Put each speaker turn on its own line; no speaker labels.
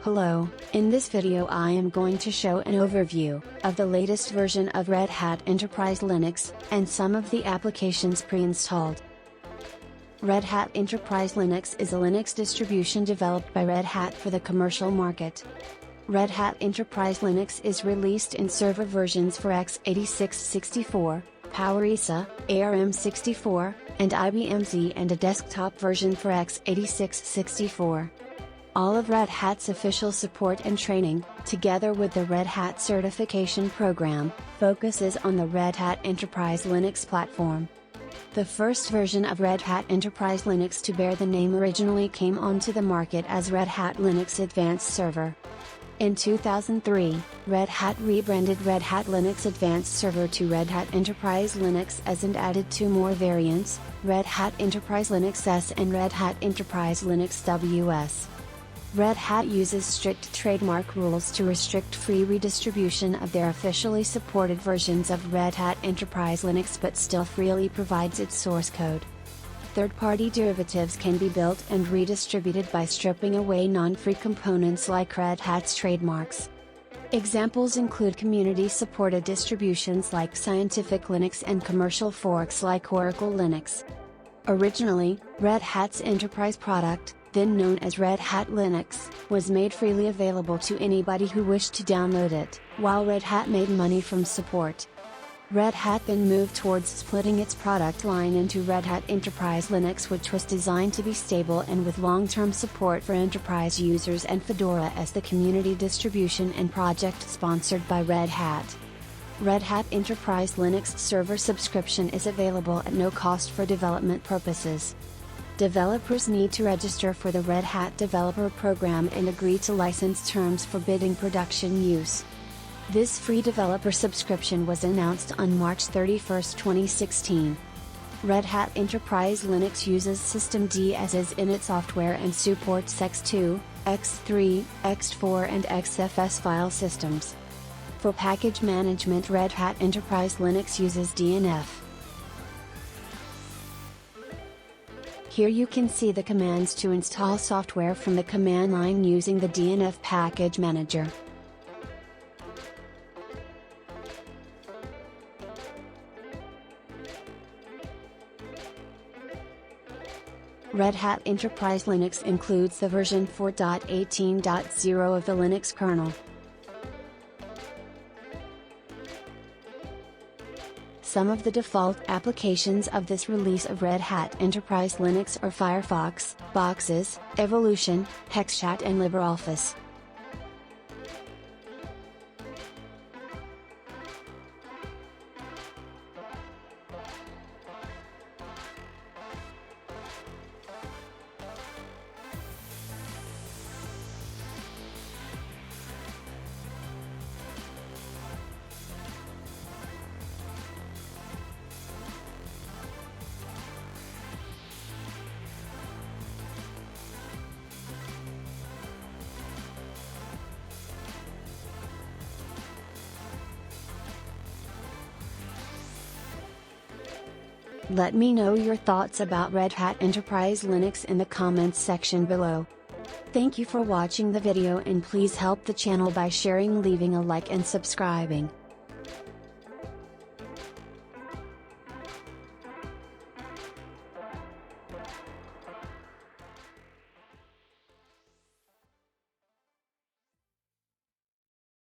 Hello, in this video I am going to show an overview of the latest version of Red Hat Enterprise Linux, and some of the applications pre-installed. Red Hat Enterprise Linux is a Linux distribution developed by Red Hat for the commercial market. Red Hat Enterprise Linux is released in server versions for x86-64, PowerPC, ARM64, and IBM Z, and a desktop version for x86-64. All of Red Hat's official support and training, together with the Red Hat certification program, focuses on the Red Hat Enterprise Linux platform. The first version of Red Hat Enterprise Linux to bear the name originally came onto the market as Red Hat Linux Advanced Server. In 2003, Red Hat rebranded Red Hat Linux Advanced Server to Red Hat Enterprise Linux S and added two more variants, Red Hat Enterprise Linux S and Red Hat Enterprise Linux WS. Red Hat uses strict trademark rules to restrict free redistribution of their officially supported versions of Red Hat Enterprise Linux, but still freely provides its source code. Third-party derivatives can be built and redistributed by stripping away non-free components like Red Hat's trademarks. Examples include community-supported distributions like Scientific Linux and commercial forks like Oracle Linux. Originally, Red Hat's enterprise product, then known as Red Hat Linux, was made freely available to anybody who wished to download it, while Red Hat made money from support. Red Hat then moved towards splitting its product line into Red Hat Enterprise Linux, which was designed to be stable and with long-term support for enterprise users, and Fedora as the community distribution and project sponsored by Red Hat. Red Hat Enterprise Linux server subscription is available at no cost for development purposes. Developers need to register for the Red Hat Developer Program and agree to license terms forbidding production use. This free developer subscription was announced on March 31, 2016. Red Hat Enterprise Linux uses systemd as is in its software and supports x2, x3, x4 and xfs file systems. For package management, Red Hat Enterprise Linux uses DNF. Here you can see the commands to install software from the command line using the DNF package manager. Red Hat Enterprise Linux includes the version 4.18.0 of the Linux kernel. Some of the default applications of this release of Red Hat Enterprise Linux are Firefox, Boxes, Evolution, HexChat and LibreOffice. Let me know your thoughts about Red Hat Enterprise Linux in the comments section below. Thank you for watching the video, and please help the channel by sharing, leaving a like and subscribing.